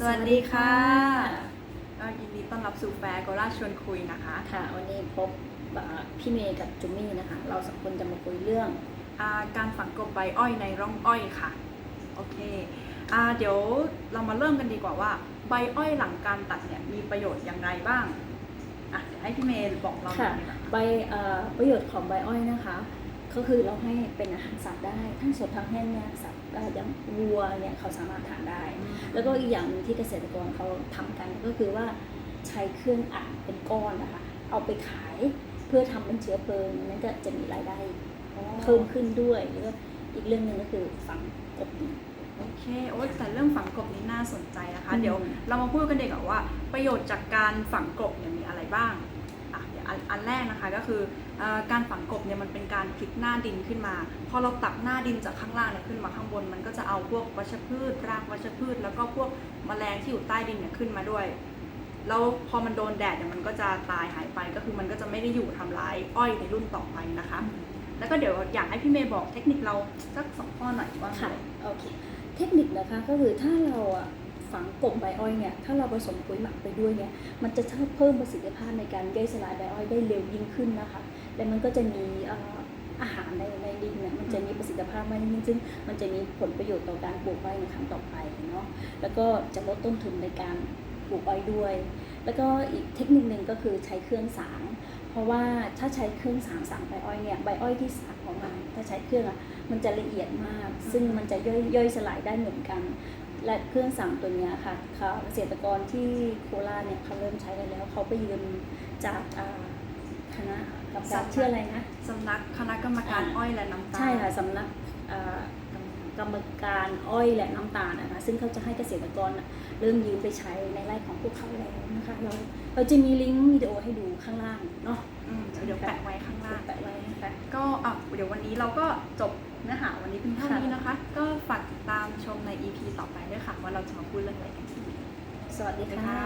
สวัสดีค่ะก็ยินดีต้อนรับสู่แฟร์โกราชวนคุยนะคะค่ะวันนี้พบพี่เมย์กับจุมมี่นะคะเราสองคนจะมาคุยเรื่องการฝังกลบใบอ้อยในร่องอ้อยค่ะโอเคเดี๋ยวเรามาเริ่มกันดีกว่าว่าใบอ้อยหลังการตัดเนี่ยมีประโยชน์อย่างไรบ้างเดี๋ยวให้พี่เมย์บอกเราหน่ ค่ะ อยค่ะ ประโยชน์ของใบอ้อยนะคะก็คือเราให้เป็นอาหารสัตว์ได้ทั้งสดทั้งแห้งเนี่ยสัตว์อย่างวัวเนี่ยเขาสามารถทานได้ แล้วก็อีกอย่างหนึ่งที่เกษตรกรเขาทำกันก็คือว่าใช้เครื่องอัดเป็นก้อนนะคะเอาไปขายเพื่อทำเป็นเชื้อเพลิงนั้นก็จะมีรายได้เพิ่มขึ้นด้วยแล้วก็อีกเรื่องหนึ่งก็คือฝังกบดินโอเคแต่เรื่องฝังกลบนี้น่าสนใจนะคะเดี๋ยวเรามาพูดกันดีกว่าว่าประโยชน์จากการฝังกลบเนี่ยมีอะไรบ้างเดี๋ยวอันแรกนะคะก็คือการฝังกลบเนี่ยมันเป็นการพลิกหน้าดินขึ้นมาพอเราตักหน้าดินจากข้างล่างเนี่ยขึ้นมาข้างบนมันก็จะเอาพวกวัชพืชรากวัชพืชแล้วก็พวกแมลงที่อยู่ใต้ดินเนี่ยขึ้นมาด้วยแล้วพอมันโดนแดดเนี่ยมันก็จะตายหายไปก็คือมันก็จะไม่ได้อยู่ทำร้ายอ้อยในรุ่นต่อไปนะคะแล้วก็เดี๋ยวอยากให้พี่เมย์บอกเทคนิคเราสัก2 ข้อหน่อยว่าค่ะโอเคเทคนิคนะคะก็คือถ้าเราฝังกลบใบอ้อยเนี่ยถ้าเราผสมปุ๋ยหมักไปด้วยเนี่ยมันจะเพิ่มประสิทธิภาพในการย่อยสลายใบอ้อยได้เร็วยิ่งขึ้นนะคะและมันก็จะมีอาหารในดินเนี่ยมันจะมีประสิทธิภาพมากยิ่งซึ่งมันจะมีผลประโยชน์ต่อการปลูกอ้อยในครั้งต่อไปเนาะแล้วก็จะลดต้นทุนในการปลูกอ้อยด้วยแล้วก็อีกเทคนิคนึงก็คือใช้เครื่องสางเพราะว่าถ้าใช้เครื่องสางใบอ้อยเนี่ยใบอ้อยที่สางออกมาถ้าใช้เครื่องมันจะละเอียดมากซึ่งมันจะย่อยสลายได้เหมือนกันและเครื่องสั่งตัวนี้ค่ะเกษตรกรที่โคราชเนี่ยเขาเริ่มใช้กันแล้วเขาไปยืมจากคณะกับชื่ออะไรนะสำนักคณะกรรมการอ้อยและน้ำตาลใช่ค่ะสำนักกรรมการอ้อยและน้ำตาลนะคะซึ่งเขาจะให้เกษตรกรเริ่มยืมไปใช้ในไร่ของพวกเขาแล้วนะคะเราจะมีลิงก์วิดีโอให้ดูข้างล่างเนาะเดี๋ยวแปะไว้ข้างล่างแปะไว้นะคะก็เดี๋ยววันนี้เราก็จบเนื้อหาวันนี้เพียงเท่านี้นะคะก็ฝากติดตามชมใน EP ต่อไปด้วยค่ะว่าเราจะมาพูดเรื่องอะไรกันอีกสวัสดีค่ะ